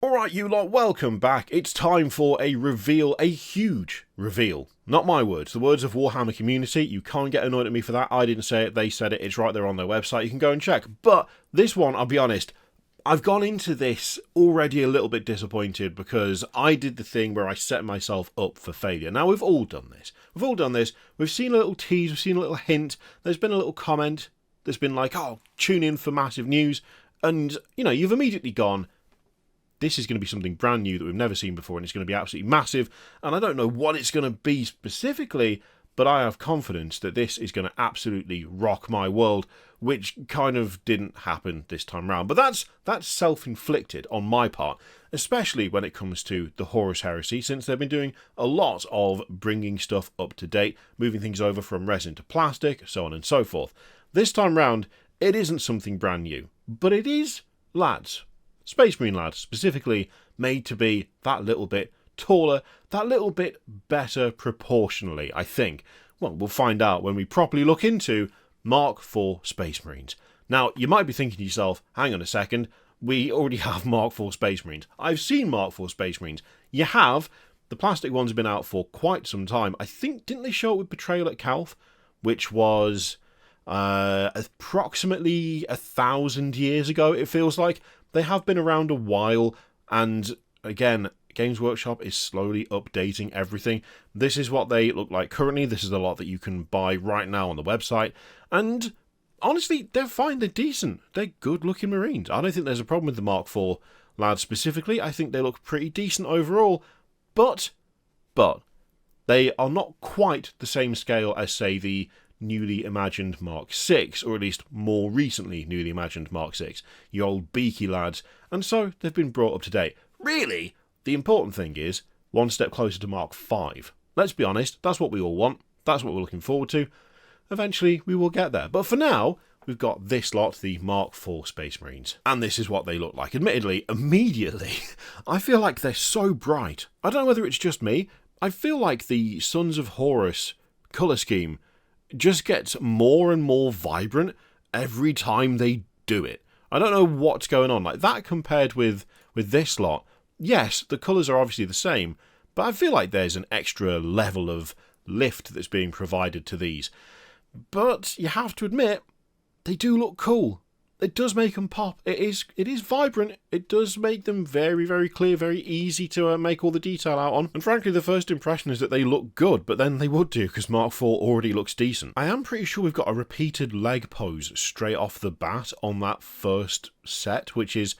Alright you lot, welcome back. It's time for a reveal, a huge reveal. Not my words, the words of Warhammer community. You can't get annoyed at me for that. I didn't say it, they said it. It's right there on their website. You can go and check. But this one, I'll be honest, I've gone into this already a little bit disappointed because I did the thing where I set myself up for failure. Now, we've all done this. We've seen a little tease, we've seen a little hint. There's been a little comment that's been like, oh, tune in for massive news. And, you know, you've immediately gone, this is going to be something brand new that we've never seen before and it's going to be absolutely massive. And I don't know what it's going to be specifically, but I have confidence that this is going to absolutely rock my world, which kind of didn't happen this time round. But that's self-inflicted on my part, especially when it comes to the Horus Heresy, since they've been doing a lot of bringing stuff up to date, moving things over from resin to plastic, so on and so forth. This time round, it isn't something brand new, but it is, lads, Space Marine lads, specifically made to be that little bit taller, that little bit better proportionally, I think. Well, we'll find out when we properly look into Mark IV Space Marines. Now, you might be thinking to yourself, hang on a second, we already have Mark IV Space Marines. I've seen Mark IV Space Marines. You have. The plastic ones have been out for quite some time. I think, didn't they show it with Betrayal at Calth, which was approximately 1,000 years ago, it feels like. They have been around a while, and again, Games Workshop is slowly updating everything. This is what they look like currently. This is a lot that you can buy right now on the website, and honestly, they're fine, they're decent. They're good-looking Marines. I don't think there's a problem with the Mark IV lads specifically. I think they look pretty decent overall, but they are not quite the same scale as, say, the newly imagined Mark VI, or at least more recently newly imagined Mark VI, you old beakie lads, and so they've been brought up to date. Really, the important thing is one step closer to Mark V. Let's be honest, that's what we all want, that's what we're looking forward to. Eventually we will get there, but for now, we've got this lot, the Mark IV Space Marines, and this is what they look like. Admittedly, immediately, I feel like they're so bright. I don't know whether it's just me, I feel like the Sons of Horus colour scheme just gets more and more vibrant every time they do it. I don't know what's going on. Like that compared with this lot, yes, the colours are obviously the same, but I feel like there's an extra level of lift that's being provided to these. But you have to admit, they do look cool. It does make them pop. It is vibrant. It does make them very, very clear, very easy to make all the detail out on. And frankly, the first impression is that they look good, but then they would do, because Mark IV already looks decent. I am pretty sure we've got a repeated leg pose straight off the bat on that first set, which is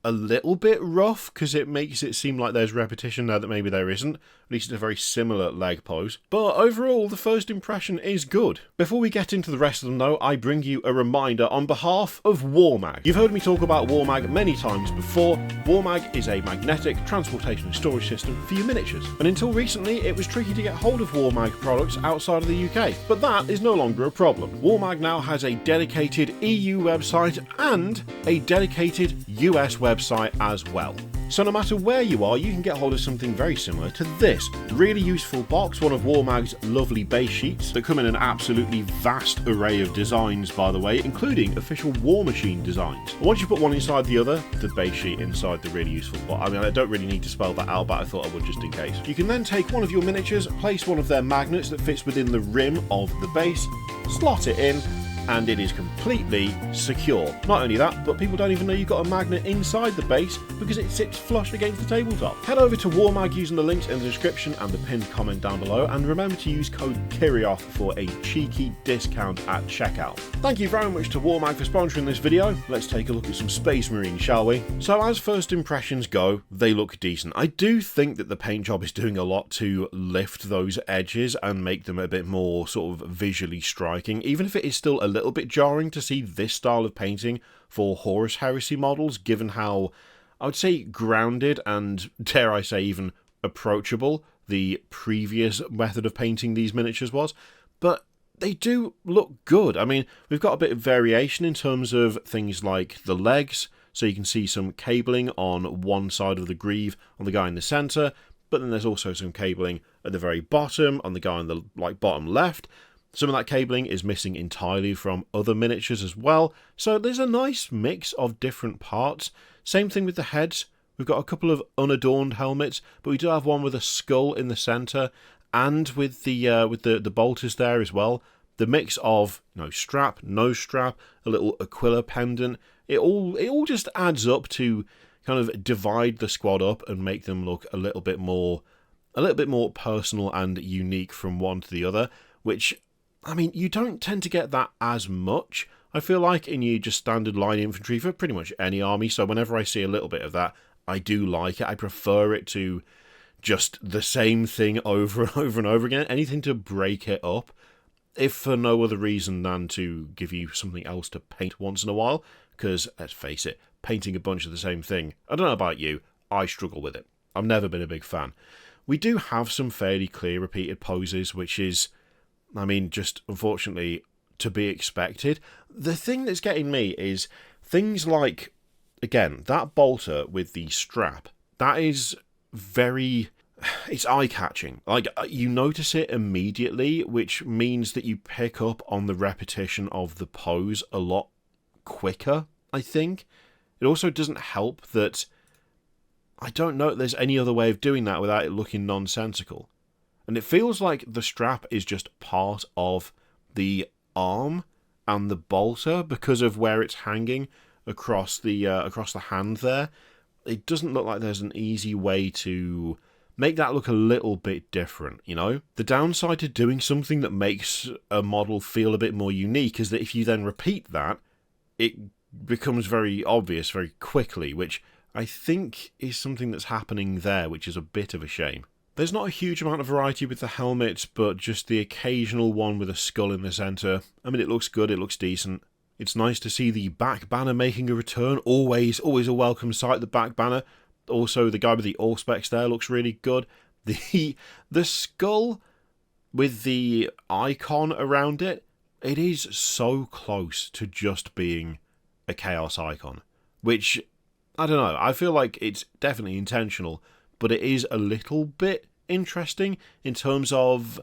a little bit rough, because it makes it seem like there's repetition there that maybe there isn't. At least it's a very similar leg pose. But overall, the first impression is good. Before we get into the rest of them though, I bring you a reminder on behalf of WarMag. You've heard me talk about WarMag many times before. WarMag is a magnetic transportation and storage system for your miniatures. And until recently, it was tricky to get hold of WarMag products outside of the UK. But that is no longer a problem. WarMag now has a dedicated EU website and a dedicated US website as well. So no matter where you are, you can get hold of something very similar to this really useful box, one of WarMag's lovely base sheets that come in an absolutely vast array of designs, by the way, including official War Machine designs. Once you put one inside the other, the base sheet inside the really useful box, I mean, I don't really need to spell that out, but I thought I would just in case. You can then take one of your miniatures, place one of their magnets that fits within the rim of the base, slot it in, and it is completely secure. Not only that, but people don't even know you've got a magnet inside the base because it sits flush against the tabletop. Head over to WarMag using the links in the description and the pinned comment down below, and remember to use code KYRIOF for a cheeky discount at checkout. Thank you very much to WarMag for sponsoring this video. Let's take a look at some Space Marines, shall we? So as first impressions go, they look decent. I do think that the paint job is doing a lot to lift those edges and make them a bit more sort of visually striking, even if it is still a little bit jarring to see this style of painting for Horus Heresy models, given how, I would say, grounded and, dare I say, even approachable the previous method of painting these miniatures was. But they do look good. I mean, we've got a bit of variation in terms of things like the legs, so you can see some cabling on one side of the greave on the guy in the centre, but then there's also some cabling at the very bottom on the guy on the bottom left. Some of that cabling is missing entirely from other miniatures as well, so there's a nice mix of different parts. Same thing with the heads. We've got a couple of unadorned helmets, but we do have one with a skull in the centre, and with the bolters there as well. The mix of strap, no strap, a little Aquila pendant, it all just adds up to kind of divide the squad up and make them look a little bit more personal and unique from one to the other, which, I mean, you don't tend to get that as much, I feel like, in your just standard line infantry for pretty much any army. So whenever I see a little bit of that, I do like it. I prefer it to just the same thing over and over and over again. Anything to break it up, if for no other reason than to give you something else to paint once in a while. Because, let's face it, painting a bunch of the same thing, I don't know about you, I struggle with it. I've never been a big fan. We do have some fairly clear repeated poses, which is, I mean, just unfortunately to be expected. The thing that's getting me is things like, again, that bolter with the strap. That is it's eye-catching. Like, you notice it immediately, which means that you pick up on the repetition of the pose a lot quicker, I think. It also doesn't help that I don't know if there's any other way of doing that without it looking nonsensical. And it feels like the strap is just part of the arm and the bolter because of where it's hanging across the hand there. It doesn't look like there's an easy way to make that look a little bit different, The downside to doing something that makes a model feel a bit more unique is that if you then repeat that, it becomes very obvious very quickly, which I think is something that's happening there, which is a bit of a shame. There's not a huge amount of variety with the helmets, but just the occasional one with a skull in the centre. I mean, it looks good, it looks decent. It's nice to see the back banner making a return. Always a welcome sight, the back banner. Also, the guy with the Allspecs there looks really good. The skull with the icon around it, it is so close to just being a Chaos icon. Which, I don't know, I feel like it's definitely intentional, but it is a little bit interesting in terms of,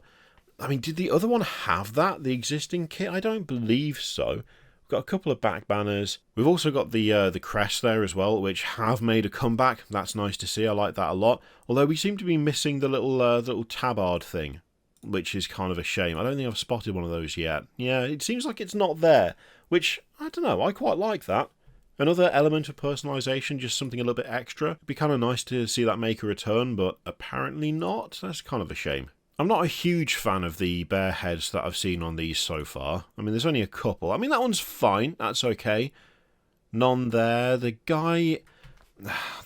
I mean, did the other one have that, the existing kit? I don't believe so. We've got a couple of back banners. We've also got the crest there as well, which have made a comeback. That's nice to see. I like that a lot. Although we seem to be missing the little tabard thing, which is kind of a shame. I don't think I've spotted one of those yet. Yeah, it seems like it's not there, which, I don't know, I quite like that. Another element of personalisation, just something a little bit extra. It'd be kind of nice to see that make a return, but apparently not. That's kind of a shame. I'm not a huge fan of the bear heads that I've seen on these so far. I mean, there's only a couple. I mean, that one's fine. That's okay. None there. The guy...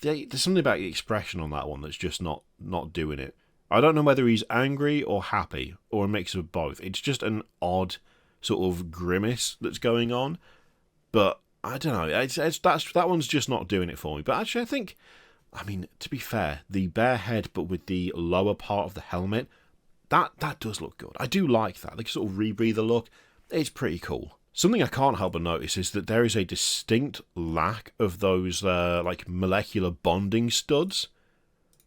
There's something about the expression on that one that's just not doing it. I don't know whether he's angry or happy, or a mix of both. It's just an odd sort of grimace that's going on. But, I don't know. That one's just not doing it for me. But actually, I think... I mean, to be fair, the bear head, but with the lower part of the helmet... That does look good. I do like that. They sort of rebreathe the look. It's pretty cool. Something I can't help but notice is that there is a distinct lack of those like molecular bonding studs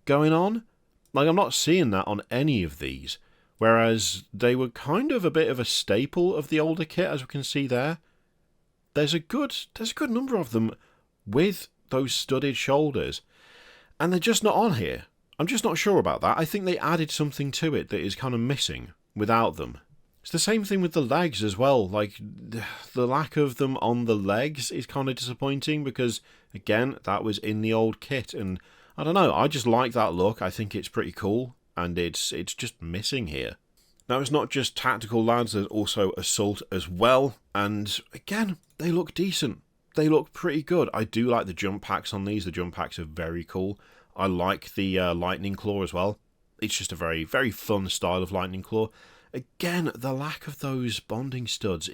going on. Like, I'm not seeing that on any of these. Whereas they were kind of a bit of a staple of the older kit, as we can see there. There's a good number of them with those studded shoulders. And they're just not on here. I'm just not sure about that. I think they added something to it that is kind of missing without them. It's the same thing with the legs as well. Like, the lack of them on the legs is kind of disappointing because, again, that was in the old kit. And I don't know, I just like that look. I think it's pretty cool. And it's just missing here. Now, it's not just tactical lads, there's also assault as well. And, again, they look decent. They look pretty good. I do like the jump packs on these. The jump packs are very cool. I like the Lightning Claw as well. It's just a very, very fun style of Lightning Claw. Again, the lack of those bonding studs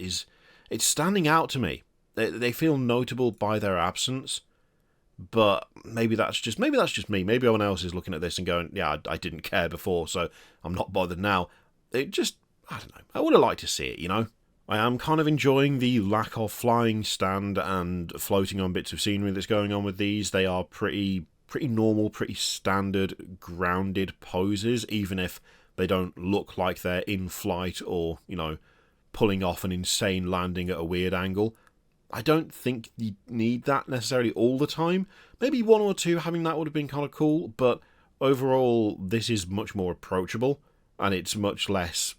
it's standing out to me. They feel notable by their absence, but maybe that's just me. Maybe everyone else is looking at this and going, yeah, I didn't care before, so I'm not bothered now. It just, I don't know. I would have liked to see it, I am kind of enjoying the lack of flying stand and floating on bits of scenery that's going on with these. They are pretty normal, pretty standard, grounded poses, even if they don't look like they're in flight or, pulling off an insane landing at a weird angle. I don't think you need that necessarily all the time, Maybe one or two having that would have been kind of cool, but overall, this is much more approachable, and it's much less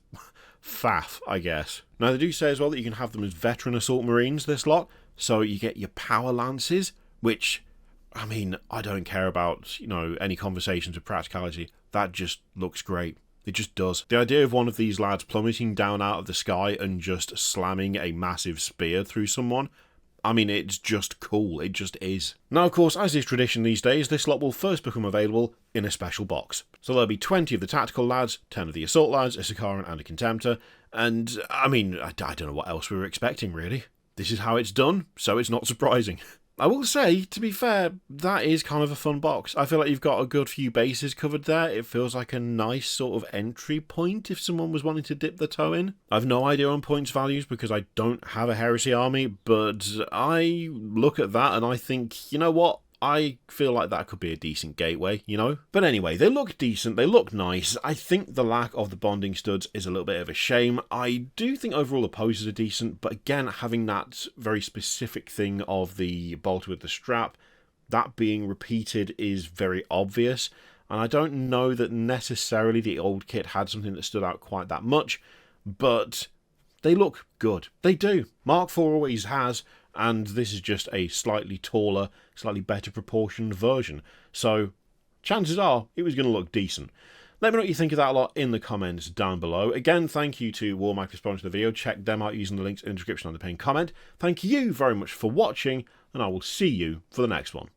faff, I guess. Now, they do say as well that you can have them as veteran assault marines, this lot, so you get your power lances, which, I mean, I don't care about, any conversations of practicality. That just looks great. It just does. The idea of one of these lads plummeting down out of the sky and just slamming a massive spear through someone, I mean, it's just cool. It just is. Now, of course, as is tradition these days, this lot will first become available in a special box. So there'll be 20 of the tactical lads, 10 of the assault lads, a Sicaran and a Contemptor, and, I mean, I don't know what else we were expecting, really. This is how it's done, so it's not surprising. I will say, to be fair, that is kind of a fun box. I feel like you've got a good few bases covered there. It feels like a nice sort of entry point if someone was wanting to dip their toe in. I've no idea on points values because I don't have a Heresy army, but I look at that and I think, you know what? I feel like that could be a decent gateway, But anyway, they look decent, they look nice. I think the lack of the bonding studs is a little bit of a shame. I do think overall the poses are decent, but again, having that very specific thing of the bolt with the strap, that being repeated is very obvious. And I don't know that necessarily the old kit had something that stood out quite that much, but they look good. They do. Mark IV always has, and this is just a slightly taller, slightly better proportioned version. So, chances are, it was going to look decent. Let me know what you think of that lot in the comments down below. Again, thank you to Warhammer for sponsoring the video. Check them out using the links in the description on the pinned comment. Thank you very much for watching, and I will see you for the next one.